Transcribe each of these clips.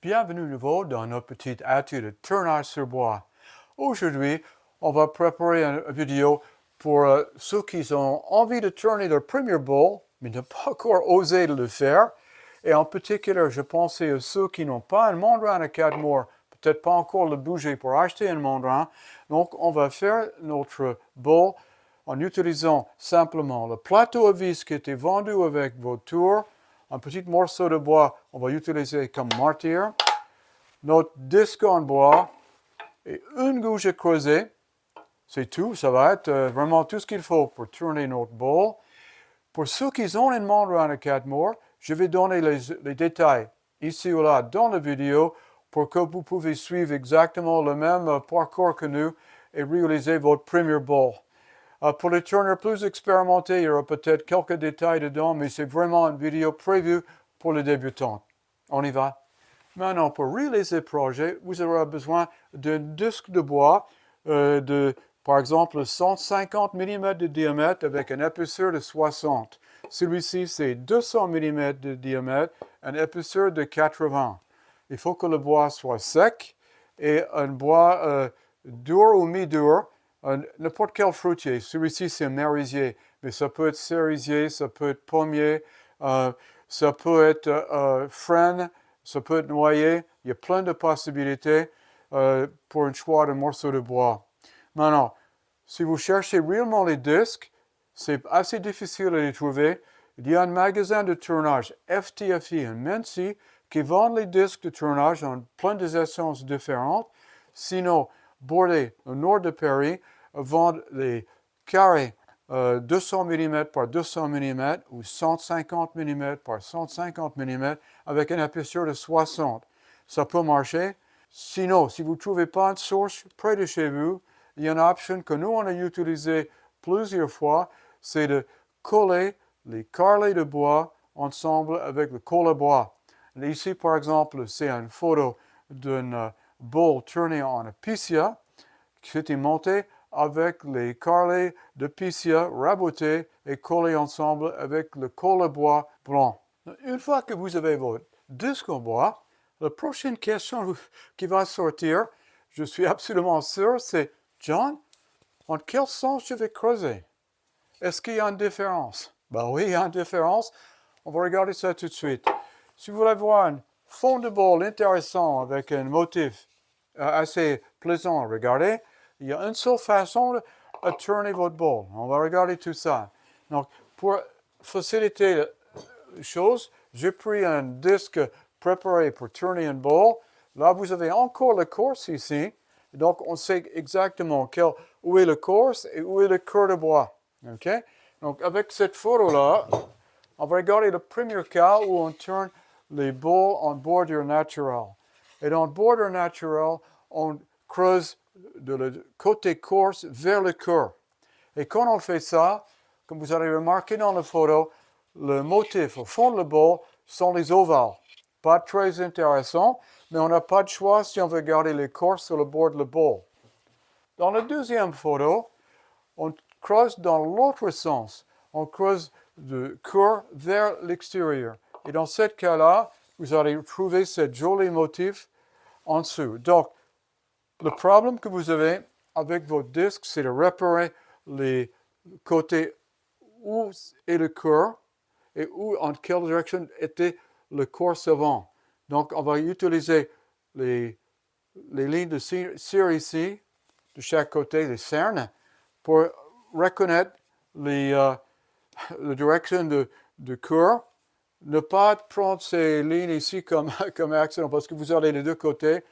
Bienvenue à nouveau dans notre petite étude de tournage sur bois. Aujourd'hui, on va préparer une vidéo pour ceux qui ont envie de tourner leur premier bowl, mais n'ont pas encore osé de le faire. Et en particulier, je pensais à ceux qui n'ont pas un mandrin à 4 mois, peut-être pas encore le budget pour acheter un mandrin. Donc, on va faire notre bowl en utilisant simplement le plateau à vis qui était vendu avec vos tours, un petit morceau de bois, on va utiliser comme martyr, notre disque en bois et une gouge à creuser. C'est tout, ça va être vraiment tout ce qu'il faut pour tourner notre bowl. Pour ceux qui ont une mandrin à 4 mois, je vais donner les détails ici ou là dans la vidéo pour que vous pouvez suivre exactement le même parcours que nous et réaliser votre premier bowl. Pour les tourneurs plus expérimentés, il y aura peut-être quelques détails dedans, mais c'est vraiment une vidéo prévue pour les débutants. On y va? Maintenant, pour réaliser le projet, vous aurez besoin d'un disque de bois de, par exemple, 150 mm de diamètre avec une épaisseur de 60. Celui-ci, c'est 200 mm de diamètre, une épaisseur de 80. Il faut que le bois soit sec et un bois dur ou mi-dur. N'importe quel fruitier. Celui-ci, c'est un merisier, mais ça peut être cerisier, ça peut être pommier, ça peut être frêne, ça peut être noyer. Il y a plein de possibilités pour un choix de morceaux de bois. Maintenant, si vous cherchez réellement les disques, c'est assez difficile à les trouver. Il y a un magasin de tournage, FTFI, en Mency, qui vend les disques de tournage en plein des essences différentes. Sinon, Bordet, au nord de Paris, vendent les carrés 200 mm par 200 mm ou 150 mm par 150 mm avec une épaisseur de 60. Ça peut marcher. Sinon, si vous ne trouvez pas une source près de chez vous, il y a une option que nous, on a utilisée plusieurs fois, c'est de coller les carrelets de bois ensemble avec le colle à bois. Ici, par exemple, c'est une photo d'un bowl tourné en épicéa qui était monté avec les carrelets de piscia rabotés et collés ensemble avec le colle à bois blanc. Une fois que vous avez votre disque en bois, la prochaine question qui va sortir, je suis absolument sûr, c'est John, en quel sens je vais creuser? Est-ce qu'il y a une différence? Ben oui, il y a une différence. On va regarder ça tout de suite. Si vous voulez voir un fond de bowl intéressant avec un motif assez plaisant à regarder, il y a une seule façon de tourner votre bowl. On va regarder tout ça. Donc, pour faciliter les choses, j'ai pris un disque préparé pour tourner un bowl. Là, vous avez encore l'écorce ici. Donc, on sait exactement où est l'écorce et où est le cœur de bois. Okay? Donc, avec cette photo-là, on va regarder le premier cas où on tourne les bowls en bordure naturelle. Et dans bordure naturelle, on creuse de le côté corse vers le cœur. Et quand on fait ça, comme vous avez remarqué dans la photo, le motif au fond de le bowl sont les ovales. Pas très intéressant, mais on n'a pas de choix si on veut garder l'écorce sur le bord de le bowl. Dans la deuxième photo, on creuse dans l'autre sens. On creuse du cœur vers l'extérieur. Et dans ce cas-là, vous allez trouver ce joli motif en dessous. Donc, le problème que vous avez avec votre disque, c'est de repérer les côtés où est le cœur et où, en quelle direction était le corps avant. Donc, on va utiliser les lignes de cire ici, de chaque côté, les cernes, pour reconnaître la direction du cœur. Ne pas prendre ces lignes ici comme accident, parce que vous avez les deux côtés.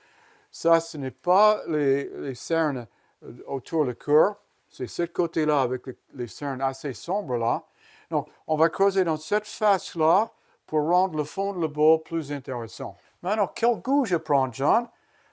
Ça, ce n'est pas les cernes autour du cœur. C'est ce côté-là avec les cernes assez sombres là. Donc, on va creuser dans cette face-là pour rendre le fond de la bowl plus intéressant. Maintenant, quelle gouge je prends, John?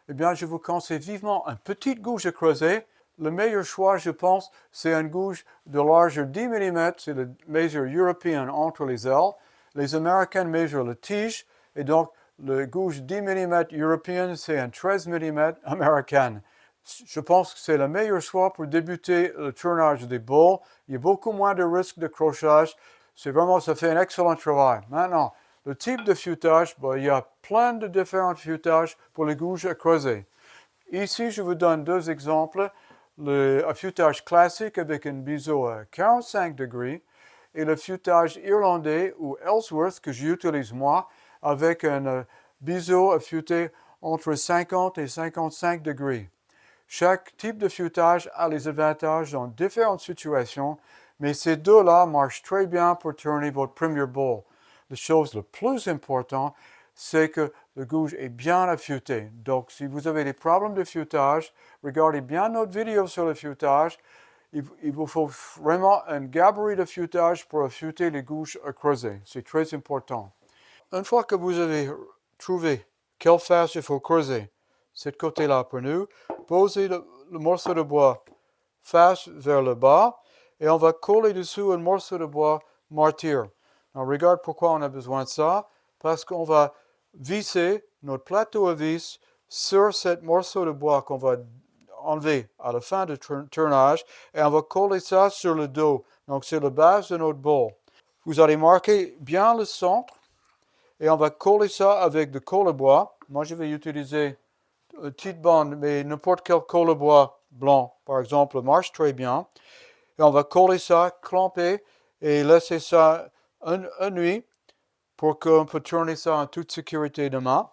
Eh bien, je vous conseille vivement une petite gouge à creuser. Le meilleur choix, je pense, c'est une gouge de largeur 10 mm. C'est la mesure européenne entre les ailes. Les Américains mesurent la tige. Et donc, la gouge 10 mm européenne, c'est un 13 mm américaine. Je pense que c'est le meilleur choix pour débuter le tournage des bowls. Il y a beaucoup moins de risques de crochage. Ça fait un excellent travail. Maintenant, Le type de filetage, il y a plein de différents filetages pour les gouges à creuser. Ici, je vous donne deux exemples. Le filetage classique avec un biseau à 45 degrés et le filetage irlandais ou Ellsworth que j'utilise moi avec un biseau à fileter entre 50 et 55 degrés. Chaque type de filetage a les avantages dans différentes situations, mais ces deux-là marchent très bien pour tourner votre premier bowl. La chose la plus importante, c'est que le gouge est bien affûté. Donc, si vous avez des problèmes de filetage, regardez bien notre vidéo sur le filetage. Il vous faut vraiment un gabarit de filetage pour affûter les gouges à creuser. C'est très important. Une fois que vous avez trouvé quelle face il faut creuser, cette côté-là pour nous, posez le morceau de bois face vers le bas et on va coller dessus un morceau de bois martyr. Alors, regarde pourquoi on a besoin de ça. Parce qu'on va visser notre plateau à vis sur ce morceau de bois qu'on va enlever à la fin du tournage et on va coller ça sur le dos. Donc, c'est la base de notre bowl. Vous allez marquer bien le centre et on va coller ça avec de colle à bois. Moi, je vais utiliser une petite bande, mais n'importe quel colle à bois blanc, par exemple, marche très bien. Et on va coller ça, clamper et laisser ça une nuit pour qu'on puisse tourner ça en toute sécurité demain.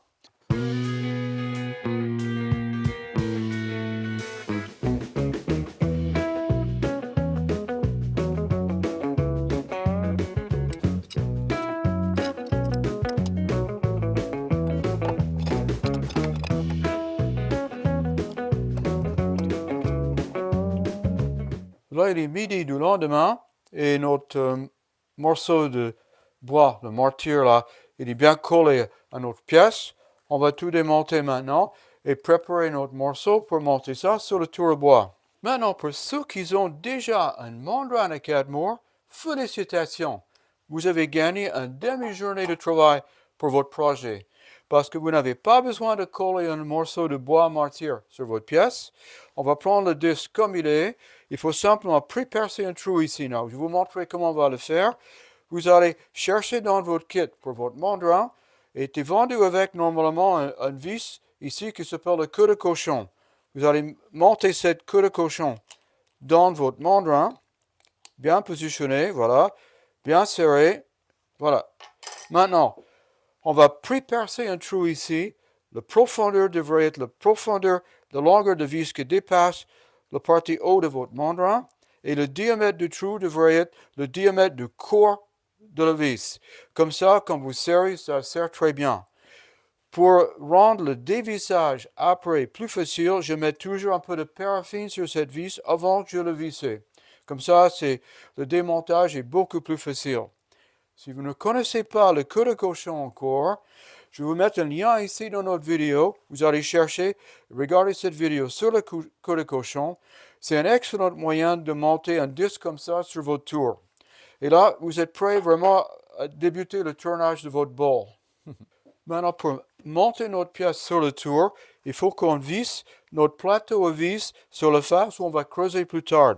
Là, il est midi du lendemain et notre morceau de bois, le martyr là, il est bien collé à notre pièce. On va tout démonter maintenant et préparer notre morceau pour monter ça sur le tour à bois. Maintenant, pour ceux qui ont déjà un mandrin à 4 mois, félicitations. Vous avez gagné une demi-journée de travail pour votre projet. Parce que vous n'avez pas besoin de coller un morceau de bois martyr sur votre pièce. On va prendre le disque comme il est. Il faut simplement pré-percer un trou ici. Now, je vais vous montrer comment on va le faire. Vous allez chercher dans votre kit pour votre mandrin. Et c'est vendu avec normalement un vis ici qui s'appelle le queue de cochon. Vous allez monter cette queue de cochon dans votre mandrin, bien positionné, voilà, bien serré, voilà. Maintenant, on va pré-percer un trou ici. La profondeur devrait être la profondeur de longueur de vis qui dépasse la partie haute de votre mandrin. Et le diamètre du trou devrait être le diamètre du corps de la vis. Comme ça, quand vous serrez, ça sert très bien. Pour rendre le dévissage après plus facile, je mets toujours un peu de paraffine sur cette vis avant que je le visse. Comme ça, le démontage est beaucoup plus facile. Si vous ne connaissez pas le queue de cochon encore, je vais vous mettre un lien ici dans notre vidéo. Vous allez chercher, regardez cette vidéo sur le queue de cochon. C'est un excellent moyen de monter un disque comme ça sur votre tour. Et là, vous êtes prêt vraiment à débuter le tournage de votre bowl. Maintenant, pour monter notre pièce sur le tour, il faut qu'on visse notre plateau à vis sur la face où on va creuser plus tard.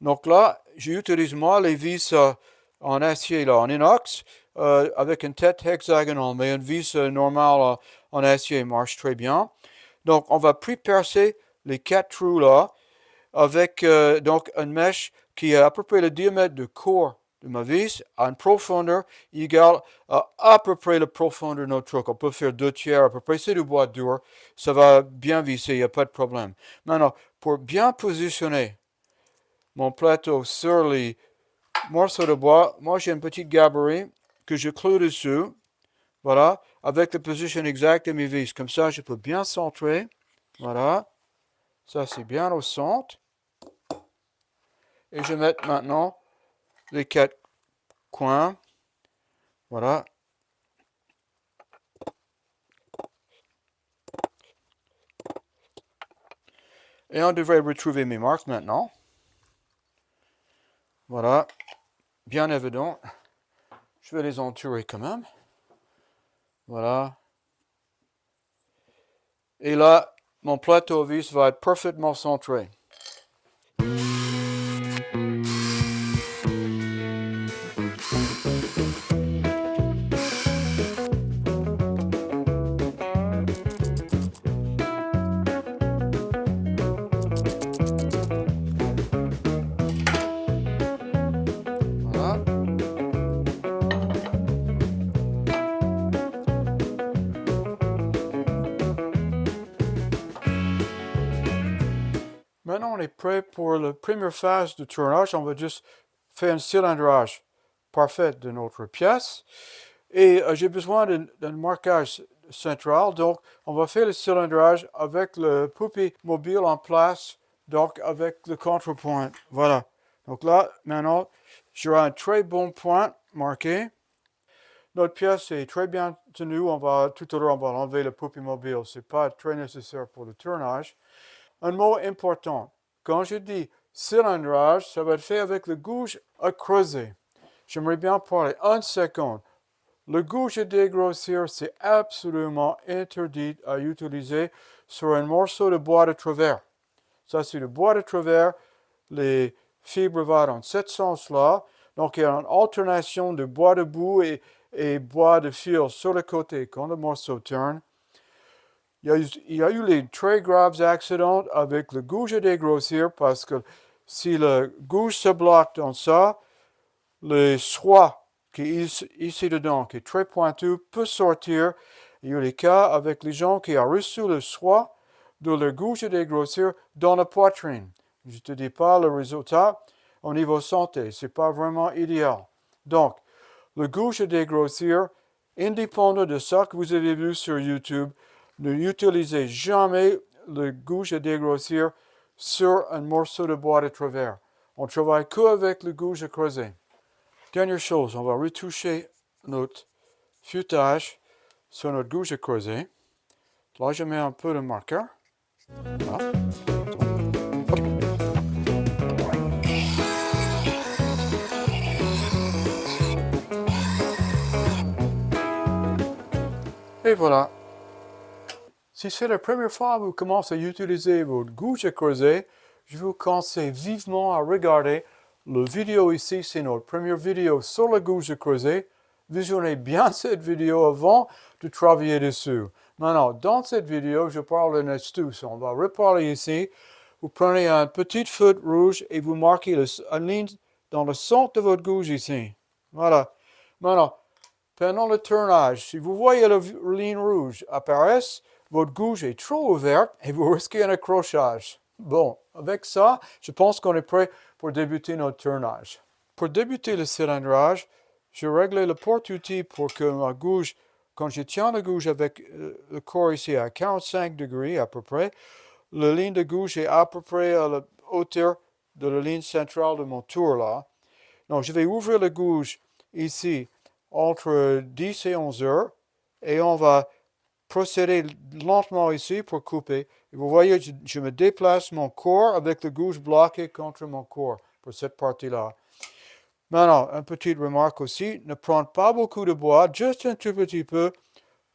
Donc là, j'utilise moi les vis en acier, là, en inox, avec une tête hexagonale, mais une vis normale en acier marche très bien. Donc, on va pré-percer les 4 trous là avec donc une mèche qui est à peu près le diamètre du corps de ma vis à une profondeur égale à peu près la profondeur de notre truc. On peut faire 2/3 à peu près. C'est du bois dur. Ça va bien visser, il n'y a pas de problème. Maintenant, pour bien positionner mon plateau sur les morceaux de bois, moi j'ai une petite gabarit que je cloue dessus. Voilà, avec la position exacte de mes vis. Comme ça, je peux bien centrer. Voilà. Ça, c'est bien au centre. Et je vais mettre maintenant les 4 coins. Voilà. Et on devrait retrouver mes marques maintenant. Voilà. Bien évident. Je vais les entourer quand même. Voilà. Et là, mon plateau vis va être parfaitement centré. on est prêt pour la première phase de tournage. On va juste faire un cilindrage parfait de notre pièce. Et j'ai besoin d'un marquage central. Donc, on va faire le cilindrage avec le poupée mobile en place. Donc, avec le contrepoint. Voilà. Donc là, maintenant, j'aurai un très bon point marqué. Notre pièce est très bien tenue. Tout à l'heure, on va enlever le poupée mobile. Ce n'est pas très nécessaire pour le tournage. Un mot important. Quand je dis cilindrage, ça va être fait avec le gouge à creuser. J'aimerais bien parler 1 seconde. Le gouge à dégrossir, c'est absolument interdit à utiliser sur un morceau de bois de travers. Ça, c'est le bois de travers. Les fibres vont dans ce sens-là. Donc, il y a une alternation de bois de boue et bois de fil sur le côté quand le morceau tourne. Il y a eu les très graves accidents avec le gouge à dégrossir parce que si le gouge se bloque dans ça, le soie qui est ici dedans, qui est très pointu, peut sortir. Il y a eu les cas avec les gens qui ont reçu le soie de leur gouge à dégrossir dans la poitrine. Je ne te dis pas le résultat au niveau santé, ce n'est pas vraiment idéal. Donc, le gouge à dégrossir, indépendant de ça que vous avez vu sur YouTube, n'utilisez jamais le gouge à dégrossir sur un morceau de bois de travers. On travaille qu'avec le gouge à creuser. Dernière chose, on va retoucher notre feuilletage sur notre gouge à creuser. Là, je mets un peu de marqueur. Voilà. Et voilà. Si c'est la première fois que vous commencez à utiliser votre gouge à creuser, je vous conseille vivement à regarder la vidéo ici. C'est notre première vidéo sur la gouge à creuser. Visionnez bien cette vidéo avant de travailler dessus. Maintenant, dans cette vidéo, je parle d'une astuce. On va reparler ici. Vous prenez un petit feutre rouge et vous marquez une ligne dans le centre de votre gouge ici. Voilà. Maintenant, pendant le tournage, si vous voyez la ligne rouge apparaître, votre gouge est trop ouverte et vous risquez un accrochage. Bon, avec ça, je pense qu'on est prêt pour débuter notre tournage. Pour débuter le cilindrage, je règle le porte-outil pour que ma gouge, quand je tiens la gouge avec le corps ici à 45 degrés à peu près, la ligne de gouge est à peu près à la hauteur de la ligne centrale de mon tour là. Donc, je vais ouvrir la gouge ici entre 10 et 11 heures et on va procéder lentement ici pour couper. Et vous voyez, je me déplace mon corps avec le gouge bloqué contre mon corps pour cette partie-là. Maintenant, une petite remarque aussi, ne prendre pas beaucoup de bois, juste un tout petit peu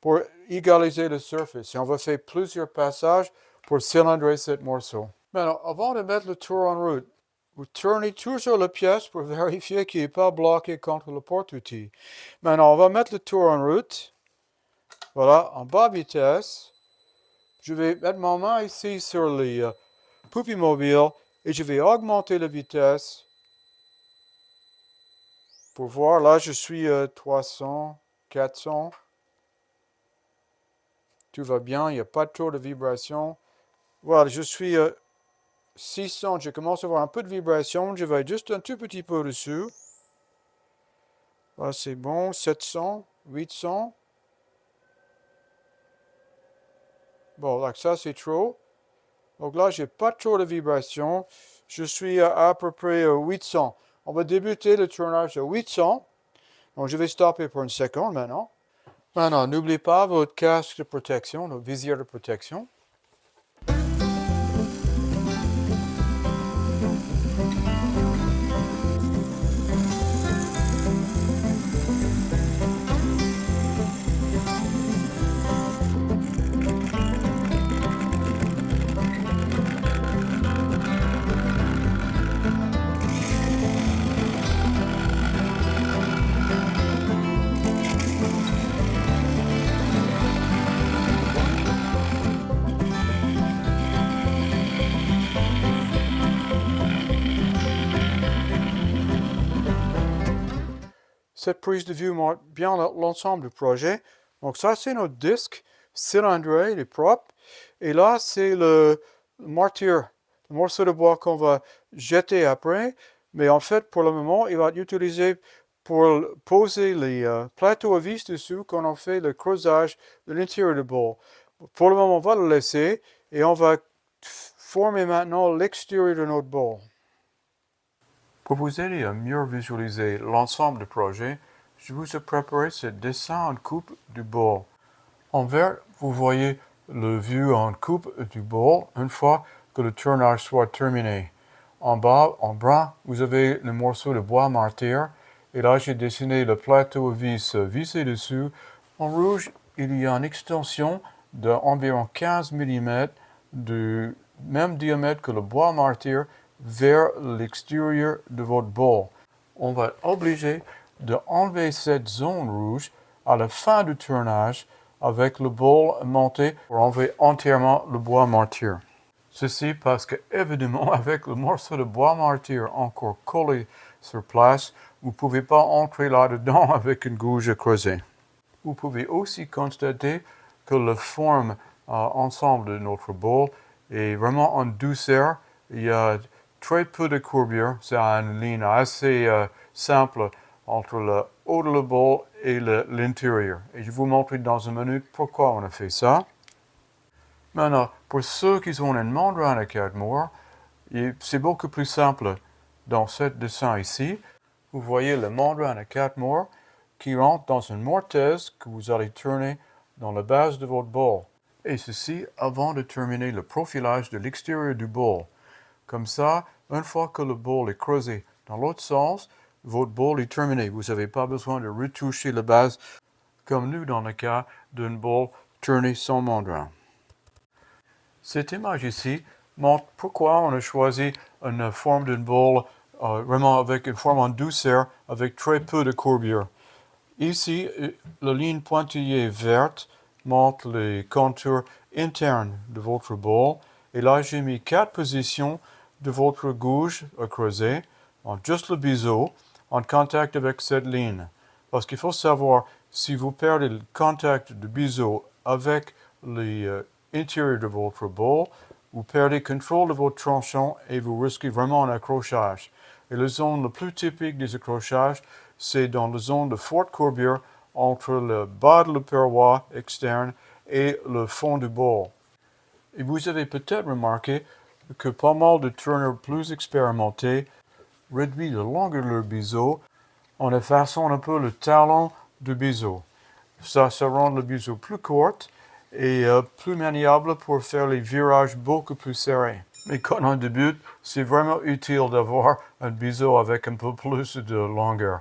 pour égaliser la surface. Et on va faire plusieurs passages pour cylindrer ce morceau. Maintenant, avant de mettre le tour en route, vous tournez toujours la pièce pour vérifier qu'il n'est pas bloqué contre le porte-outil. Maintenant, on va mettre le tour en route. Voilà, en bas vitesse. Je vais mettre ma main ici sur les poupées mobiles et je vais augmenter la vitesse pour voir. Là, je suis 300, 400. Tout va bien, il n'y a pas trop de vibration. Voilà, je suis 600. Je commence à avoir un peu de vibration. Je vais juste un tout petit peu dessus. Là, c'est bon. 700, 800. Bon, là, ça, c'est trop. Donc là, j'ai pas trop de vibration. Je suis à peu près 800. On va débuter le tournage à 800. Donc, je vais stopper pour une seconde maintenant. Maintenant, n'oubliez pas votre casque de protection, votre visière de protection. Cette prise de vue montre bien l'ensemble du projet. Donc ça, c'est notre disque cylindré, il est propre. Et là, c'est le martyr un morceau de bois qu'on va jeter après, mais en fait, pour le moment, il va être utilisé pour poser les plateaux à vis dessus quand on fait le creusage de l'intérieur du bol. Pour le moment, on va le laisser et on va former maintenant l'extérieur de notre bol. Pour vous aider à mieux visualiser l'ensemble du projet, je vous ai préparé ce dessin en coupe du bol. En vert, vous voyez le vue en coupe du bol une fois que le tournage soit terminé. En bas, en brun, vous avez le morceau de bois martyr. Et là, j'ai dessiné le plateau à vis vissé dessus. En rouge, il y a une extension d'environ 15 mm du même diamètre que le bois martyr vers l'extérieur de votre bol. On va être obligé d'enlever cette zone rouge à la fin du tournage avec le bol monté pour enlever entièrement le bois martyr. Ceci parce que, évidemment, avec le morceau de bois martyr encore collé sur place, vous ne pouvez pas entrer là-dedans avec une gouge à creuser. Vous pouvez aussi constater que la forme ensemble de notre bol est vraiment en douceur. Il y a très peu de courbure. C'est une ligne assez simple entre le haut de le bol et l'intérieur. Et je vais vous montrer dans une minute pourquoi on a fait ça. Maintenant, pour ceux qui ont une membrane à carte mort, c'est beaucoup plus simple. Dans ce dessin ici, vous voyez le membrane à carte mort qui rentre dans une mortaise que vous allez tourner dans la base de votre bol. Et ceci avant de terminer le profilage de l'extérieur du bol. Comme ça, une fois que le bol est creusé dans l'autre sens, votre bol est terminé. Vous n'avez pas besoin de retoucher la base comme nous dans le cas d'un bol tourné sans membrane. Cette image ici montre pourquoi on a choisi une forme d'un bol vraiment avec une forme en douceur, avec très peu de courbure. Ici, la ligne pointillée verte montre les contours internes de votre bol. Et là, j'ai mis 4 positions de votre gouge à creuser, en juste le biseau, en contact avec cette ligne. Parce qu'il faut savoir, si vous perdez le contact du biseau avec l'intérieur de votre bol, vous perdez le contrôle de votre tranchant et vous risquez vraiment un accrochage. Et la zone la plus typique des accrochages, c'est dans la zone de forte courbure entre le bas de la paroi externe et le fond du bol. Et vous avez peut-être remarqué que pas mal de tourneurs plus expérimentés réduisent la longueur de leur biseau en effaçant un peu le talon du biseau. Ça rend le biseau plus court et plus maniable pour faire les virages beaucoup plus serrés. Mais quand on débute, c'est vraiment utile d'avoir un biseau avec un peu plus de longueur.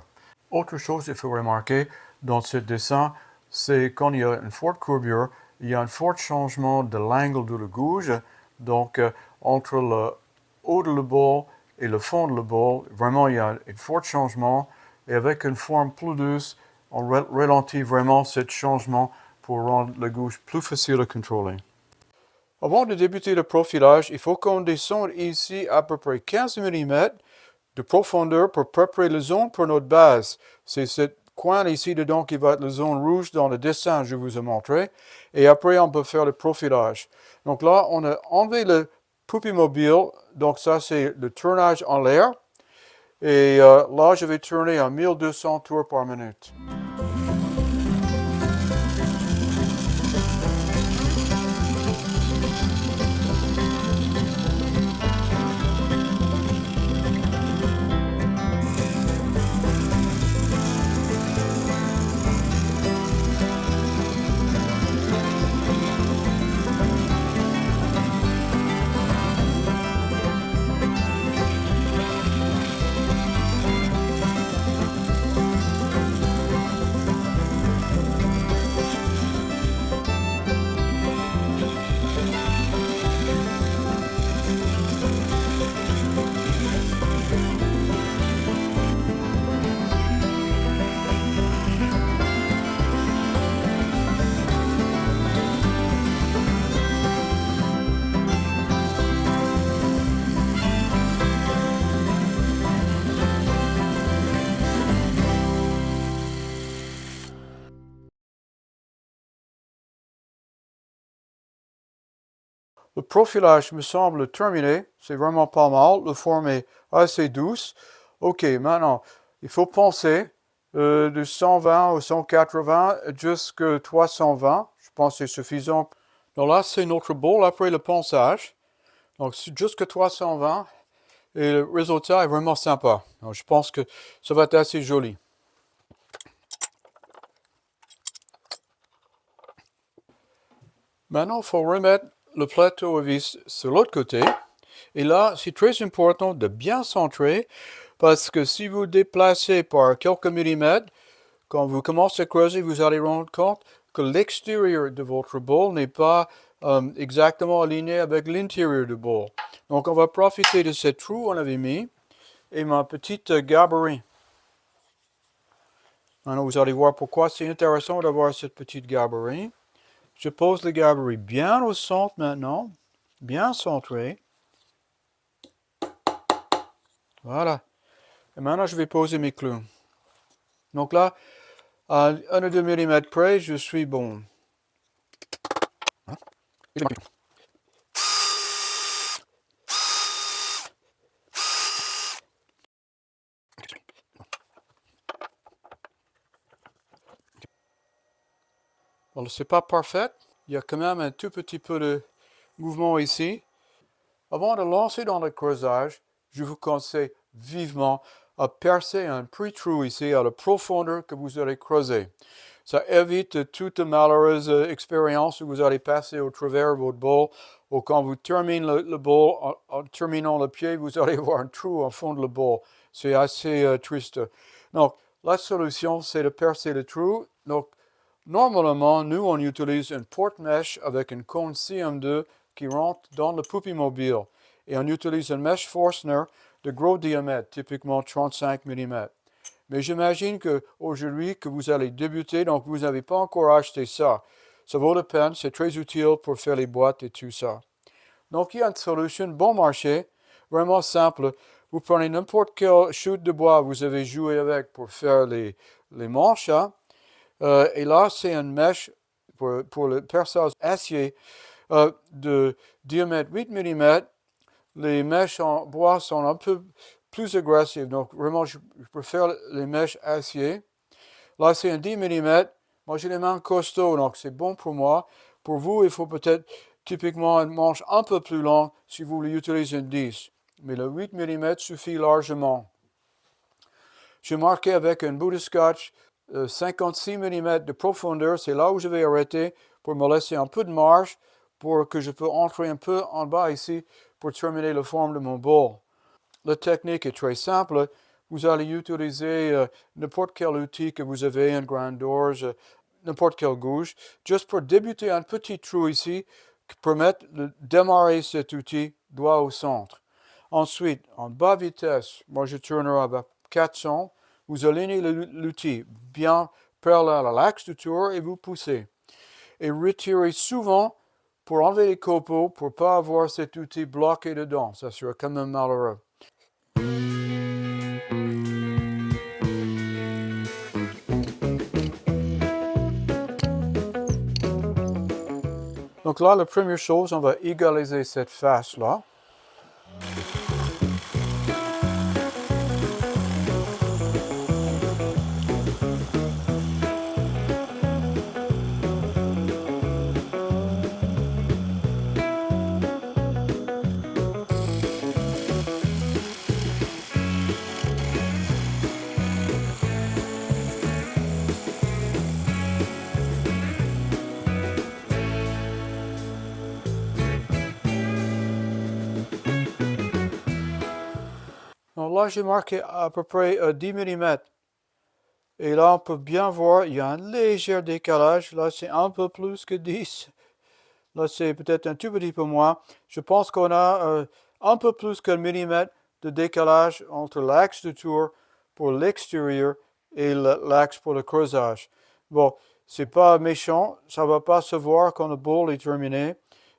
Autre chose qu'il faut remarquer dans ce dessin, c'est quand il y a une forte courbure, il y a un fort changement de l'angle de la gouge. Donc, entre le haut de le bol et le fond de le bol, vraiment, il y a un fort changement. Et avec une forme plus douce, on ralentit vraiment ce changement pour rendre la gouge plus facile à contrôler. Avant de débuter le profilage, il faut qu'on descende ici à peu près 15 mm de profondeur pour préparer la zone pour notre base. C'est ce coin ici dedans qui va être la zone rouge dans le dessin que je vous ai montré. Et après, on peut faire le profilage. Donc là, on a enlevé le poupée mobile. Donc ça, c'est le tournage en l'air. Et là, je vais tourner à 1200 tours par minute. Le profilage me semble terminé. C'est vraiment pas mal. Le forme est assez douce. Ok, maintenant, il faut penser de 120 au 180 jusqu'à 320. Je pense que c'est suffisant. Donc là, c'est notre bol après le ponçage. Donc jusqu'à 320. Et le résultat est vraiment sympa. Donc, je pense que ça va être assez joli. Maintenant, il faut remettre le plateau à vis sur l'autre côté. Et là, c'est très important de bien centrer parce que si vous déplacez par quelques millimètres, quand vous commencez à creuser, vous allez rendre compte que l'extérieur de votre bol n'est pas exactement aligné avec l'intérieur du bol. Donc, on va profiter de cette trou qu'on avait mis et ma petite gabarit. Maintenant, vous allez voir pourquoi c'est intéressant d'avoir cette petite gabarit. Je pose le gabarit bien au centre maintenant, bien centré. Voilà. Et maintenant, je vais poser mes clous. Donc là, à 1 ou 2 mm près, je suis bon. Bon, c'est pas parfait. Il y a quand même un tout petit peu de mouvement ici. Avant de lancer dans le creusage, je vous conseille vivement à percer un petit trou ici à la profondeur que vous allez creuser. Ça évite toute malheureuse expérience où vous allez passer au travers de votre bol ou quand vous terminez le bol, en terminant le pied, vous allez avoir un trou au fond de le bol. C'est assez triste. Donc, la solution, c'est de percer le trou. Donc, normalement, nous, on utilise une porte-mèche avec une cône CM2 qui rentre dans le poupée mobile. Et on utilise une mèche Forstner de gros diamètre, typiquement 35 mm. Mais j'imagine qu'aujourd'hui, que vous allez débuter, donc vous n'avez pas encore acheté ça. Ça vaut la peine, c'est très utile pour faire les boîtes et tout ça. Donc il y a une solution bon marché, vraiment simple. Vous prenez n'importe quelle chute de bois que vous avez joué avec pour faire les manches. Hein. Et là, c'est une mèche pour le perçage acier de diamètre 8 mm. Les mèches en bois sont un peu plus agressives. Donc, vraiment, je préfère les mèches acier. Là, c'est un 10 mm. Moi, j'ai les mains costauds, donc c'est bon pour moi. Pour vous, il faut peut-être typiquement une manche un peu plus longue si vous voulez utiliser un 10. Mais le 8 mm suffit largement. J'ai marqué avec un bout de scotch 56 mm de profondeur. C'est là où je vais arrêter pour me laisser un peu de marge pour que je peux entrer un peu en bas ici pour terminer la forme de mon bol. La technique est très simple. Vous allez utiliser n'importe quel outil que vous avez, un grand orge, n'importe quelle gouge, juste pour débuter un petit trou ici qui permet de démarrer cet outil doigt au centre. Ensuite, en bas vitesse, moi je tournerai à 400. Vous alignez l'outil bien parallèle à l'axe du tour et vous poussez. Et retirez souvent pour enlever les copeaux pour ne pas avoir cet outil bloqué dedans. Ça serait quand même malheureux. Donc là, la première chose, on va égaliser cette face-là. Donc là, j'ai marqué à peu près 10 mm. Et là, on peut bien voir, il y a un léger décalage. Là, c'est un peu plus que 10. Là, c'est peut-être un tout petit peu moins. Je pense qu'on a un peu plus qu'un millimètre de décalage entre l'axe du tour pour l'extérieur et l'axe pour le creusage. Bon, c'est pas méchant, ça va pas se voir quand le bol est terminé,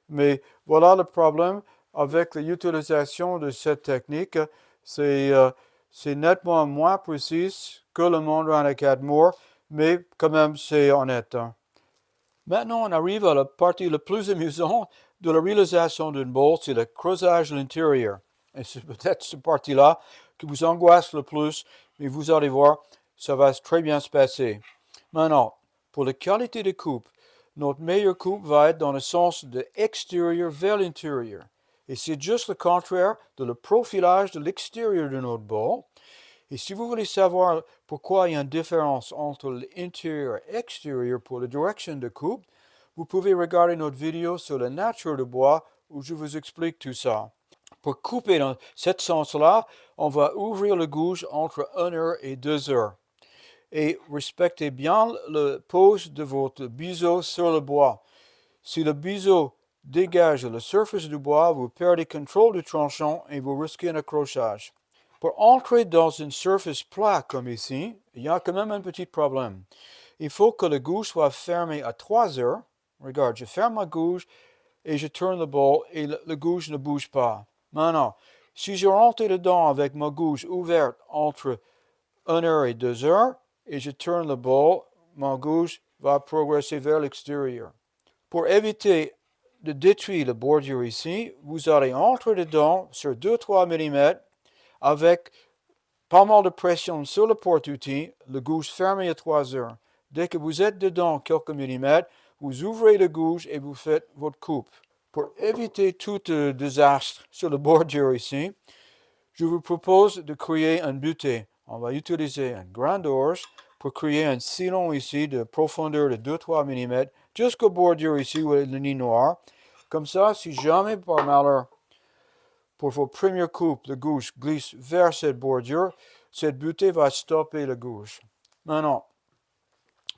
mais voilà le problème avec l'utilisation de cette technique. C'est nettement moins précis que le Mondragon Academore, mais quand même c'est honnête. Hein. Maintenant, on arrive à la partie la plus amusante de la réalisation d'une bowl, c'est le creusage de l'intérieur. Et c'est peut-être cette partie-là qui vous angoisse le plus, mais vous allez voir, ça va très bien se passer. Maintenant, pour la qualité de coupe, notre meilleure coupe va être dans le sens de extérieur vers l'intérieur. Et c'est juste le contraire de le profilage de l'extérieur de notre bowl. Et si vous voulez savoir pourquoi il y a une différence entre l'intérieur et l'extérieur pour la direction de coupe, vous pouvez regarder notre vidéo sur la nature du bois où je vous explique tout ça. Pour couper dans ce sens-là, on va ouvrir la gouge entre 1 heure et 2 heures. Et respectez bien la pose de votre biseau sur le bois. Si le biseau dégage la surface du bois, vous perdez contrôle du tranchant et vous risquez un accrochage. Pour entrer dans une surface plate comme ici, il y a quand même un petit problème. Il faut que la gouge soit fermée à 3 heures. Regarde, je ferme ma gouge et je tourne le bol et la gouge ne bouge pas. Maintenant, si je rentre dedans avec ma gouge ouverte entre 1 heure et 2 heures et je tourne le bol, ma gouge va progresser vers l'extérieur. Pour éviter de détruire la bordure ici, vous allez entrer dedans sur 2-3 mm avec pas mal de pression sur le porte-outil, la gouge fermée à 3 heures. Dès que vous êtes dedans quelques millimètres, vous ouvrez la gouge et vous faites votre coupe. Pour éviter tout désastre sur la bordure ici, je vous propose de créer un butée. On va utiliser un grand orge pour créer un sillon ici de profondeur de 2-3 mm jusqu'au bordure ici où est le nid noir. Comme ça, si jamais par malheur, pour vos premières coupes, la gouge glisse vers cette bordure, cette butée va stopper la gouge. Maintenant,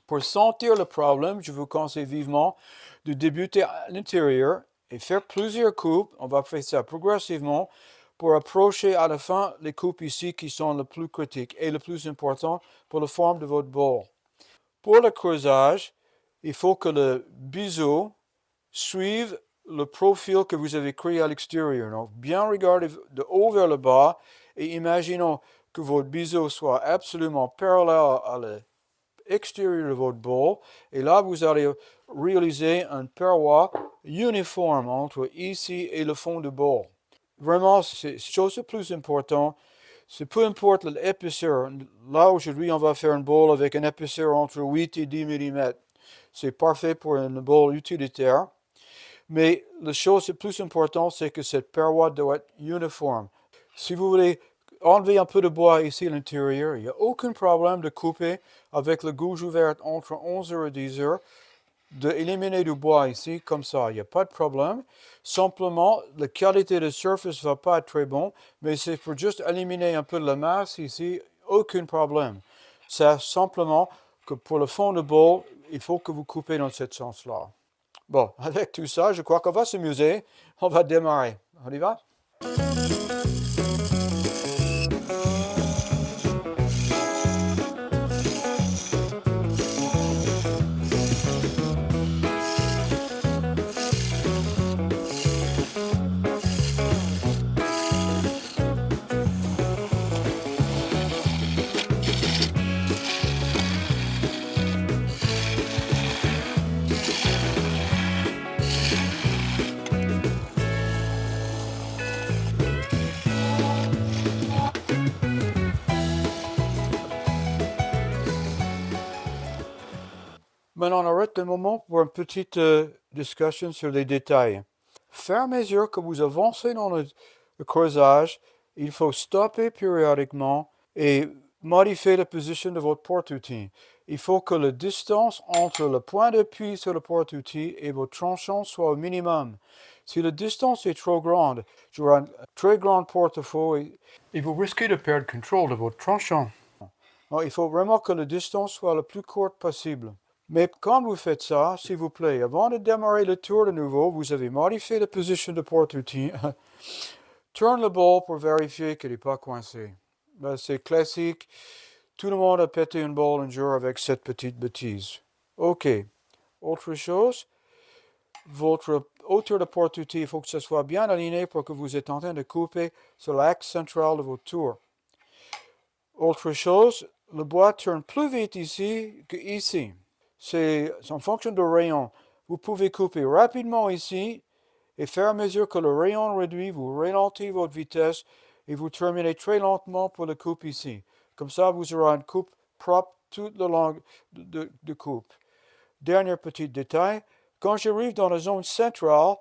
pour sentir le problème, je vous conseille vivement de débuter à l'intérieur et faire plusieurs coupes. On va faire ça progressivement pour approcher à la fin les coupes ici qui sont les plus critiques et le plus important pour la forme de votre bol. Pour le creusage, il faut que le biseau suive le profil que vous avez créé à l'extérieur. Donc, bien regarder de haut vers le bas et imaginons que votre biseau soit absolument parallèle à l'extérieur de votre bol. Et là, vous allez réaliser une paroi uniforme entre ici et le fond du bol. Vraiment, c'est la chose la plus importante. C'est peu importe l'épaisseur. Là, aujourd'hui, on va faire un bol avec une épaisseur entre 8 et 10 mm. C'est parfait pour un bol utilitaire. Mais la chose la plus importante, c'est que cette paroi doit être uniforme. Si vous voulez enlever un peu de bois ici à l'intérieur, il n'y a aucun problème de couper avec la gouge ouverte entre 11 heures et 10 heures, d'éliminer du bois ici, comme ça, il n'y a pas de problème. Simplement, la qualité de surface ne va pas être très bonne, mais c'est pour juste éliminer un peu de la masse ici, aucun problème. C'est simplement que pour le fond de bol, il faut que vous coupez dans ce sens-là. Bon, avec tout ça, je crois qu'on va s'amuser. On va démarrer. On y va? Maintenant, on arrête un moment pour une petite discussion sur les détails. Faire à mesure que vous avancez dans le creusage, il faut stopper périodiquement et modifier la position de votre porte-outil. Il faut que la distance entre le point d'appui sur le porte-outil et votre tranchant soit au minimum. Si la distance est trop grande, j'aurai un très grand porte-feuille et vous risquez de perdre contrôle de votre tranchant. Alors, il faut vraiment que la distance soit la plus courte possible. Mais quand vous faites ça, s'il vous plaît, avant de démarrer le tour de nouveau, vous avez modifié la position de porte-outil. Tourne le bol pour vérifier qu'il n'est pas coincé. Ben, c'est classique. Tout le monde a pété une bol un jour avec cette petite bêtise. OK. Autre chose, votre hauteur de porte-outil, il faut que ce soit bien aligné pour que vous êtes en train de couper sur l'axe central de votre tour. Autre chose, le bois tourne plus vite ici qu'ici. C'est en fonction de rayon. Vous pouvez couper rapidement ici et faire à mesure que le rayon réduit, vous ralentissez votre vitesse et vous terminez très lentement pour la coupe ici. Comme ça, vous aurez une coupe propre toute le long de coupe. Dernier petit détail, quand j'arrive dans la zone centrale,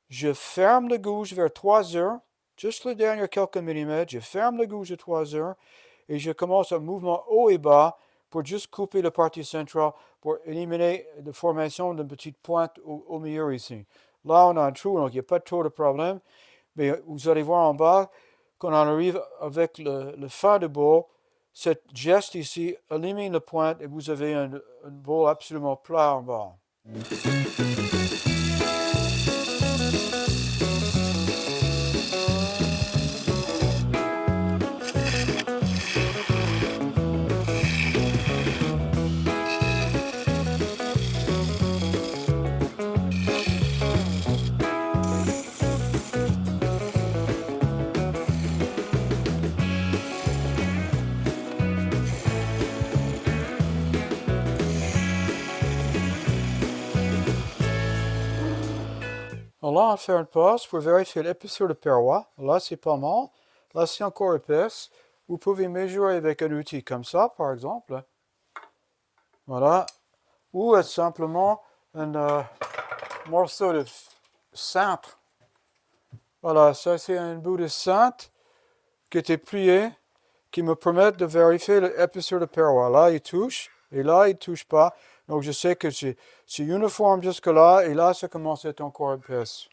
je ferme la gouge vers 3 heures, juste les derniers quelques millimètres, je ferme la gouge à 3 heures et je commence un mouvement haut et bas pour juste couper la partie centrale pour éliminer la formation d'une petite pointe au milieu ici. Là, on a un trou, donc il n'y a pas trop de problème, mais vous allez voir en bas, quand on arrive avec le fin de bol, cette geste ici élimine la pointe et vous avez un bol absolument plat en bas. Alors là, on fait une pause pour vérifier l'épaisseur de paroi. Là, c'est pas mal. Là, c'est encore épaisse. Vous pouvez mesurer avec un outil comme ça, par exemple. Voilà. Ou simplement un morceau de cintre. Voilà, ça c'est un bout de cintre qui était plié, qui me permet de vérifier l'épaisseur de paroi. Là, il touche, et là, il ne touche pas. Donc, je sais que c'est uniforme jusque-là, et là, ça commence à être encore épaisse.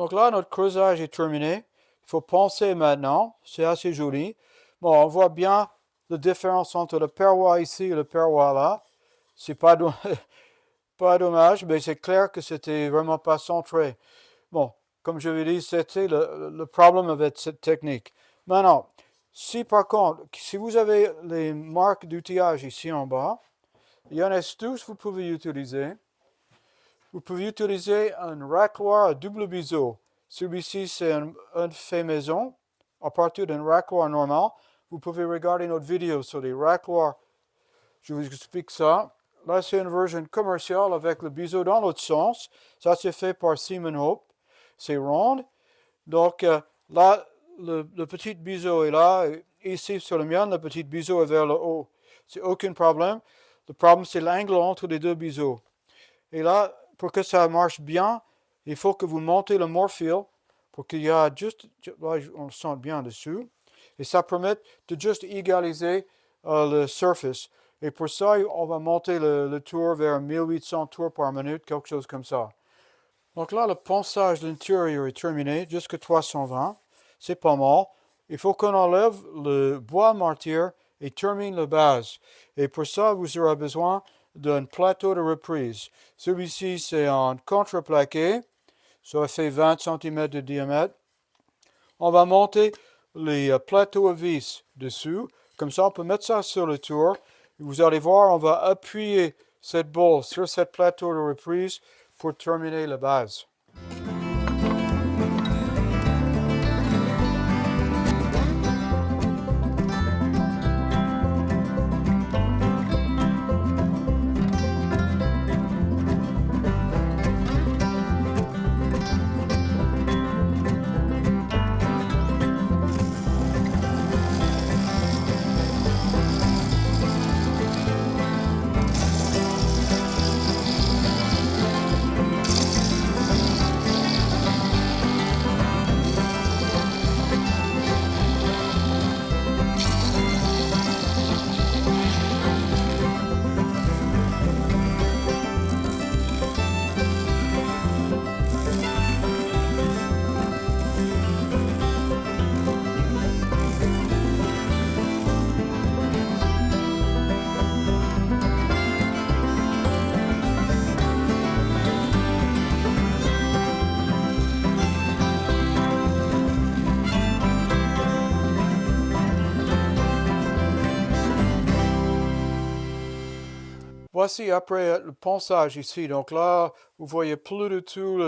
Donc là, notre creusage est terminé. Il faut poncer maintenant. C'est assez joli. Bon, on voit bien la différence entre le paroi ici et le paroi là. C'est pas dommage, mais c'est clair que c'était vraiment pas centré. Bon, comme je l'ai dit, c'était le problème avec cette technique. Maintenant, si par contre, si vous avez les marques d'outillage ici en bas, il y a une astuce que vous pouvez utiliser. Vous pouvez utiliser un racloir à double biseau. Celui-ci, c'est un fait maison. À partir d'un racloir normal, vous pouvez regarder notre vidéo sur les racloirs. Je vous explique ça. Là, c'est une version commerciale avec le biseau dans l'autre sens. Ça, c'est fait par Seaman Hope. C'est rond. Donc, là, le petit biseau est là. Ici, sur le mien, le petit biseau est vers le haut. C'est aucun problème. Le problème, c'est l'angle entre les deux biseaux. Et là, pour que ça marche bien, il faut que vous montez le morphile pour qu'il y ait juste, là, on le sent bien dessus. Et ça permet de juste égaliser le surface. Et pour ça, on va monter le tour vers 1800 tours par minute, quelque chose comme ça. Donc là, le ponçage de l'intérieur est terminé, jusqu'à 320. C'est pas mal. Il faut qu'on enlève le bois martyr et termine la base. Et pour ça, vous aurez besoin d'un plateau de reprise. Celui-ci, c'est en contreplaqué. Ça fait 20 cm de diamètre. On va monter les plateaux à vis dessus. Comme ça, on peut mettre ça sur le tour. Vous allez voir, on va appuyer cette boule sur cette plateau de reprise pour terminer la base. Voici après le ponçage ici. Donc là, vous voyez plus du tout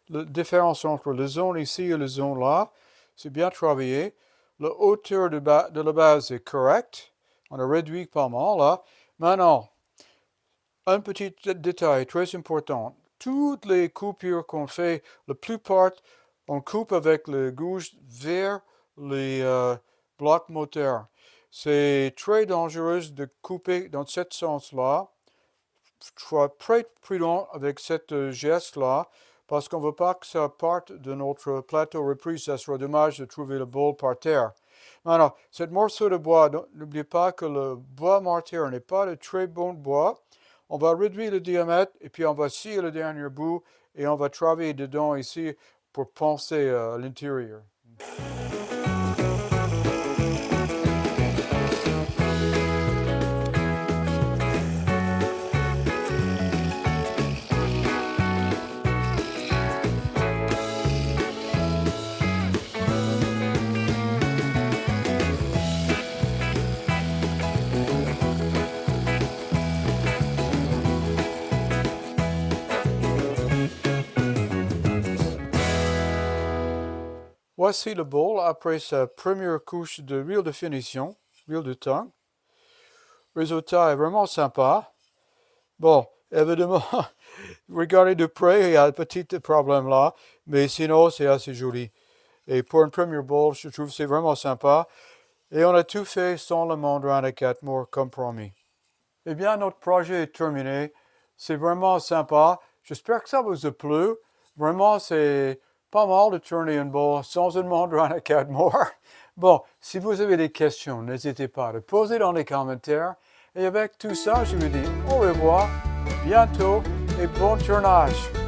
la différence entre la zone ici et la zone là. C'est bien travaillé. La hauteur de la base est correcte. On a réduit pas mal là. Maintenant, un petit détail très important. Toutes les coupures qu'on fait, la plupart, on coupe avec le gouge vers les blocs moteurs. C'est très dangereux de couper dans ce sens-là. Sois très prudent avec cette geste-là, parce qu'on ne veut pas que ça parte de notre plateau reprise. Ça sera dommage de trouver le bol par terre. Maintenant, ce morceau de bois, n'oubliez pas que le bois mortier n'est pas de très bon bois. On va réduire le diamètre et puis on va scier le dernier bout et on va travailler dedans ici pour poncer à l'intérieur. Voici le bol après sa première couche de huile de finition, huile de tongue. Le résultat est vraiment sympa. Bon, évidemment, regardez de près, il y a un petit problème là, mais sinon c'est assez joli. Et pour un premier bol, je trouve que c'est vraiment sympa. Et on a tout fait sans le mandarin à 4 mois comme promis. Eh bien, notre projet est terminé. C'est vraiment sympa. J'espère que ça vous a plu. Vraiment, c'est pas mal de tourner un bol sans un mandarin à 4 mois. Bon, si vous avez des questions, n'hésitez pas à les poser dans les commentaires. Et avec tout ça, je vous dis au revoir, bientôt et bon tournage.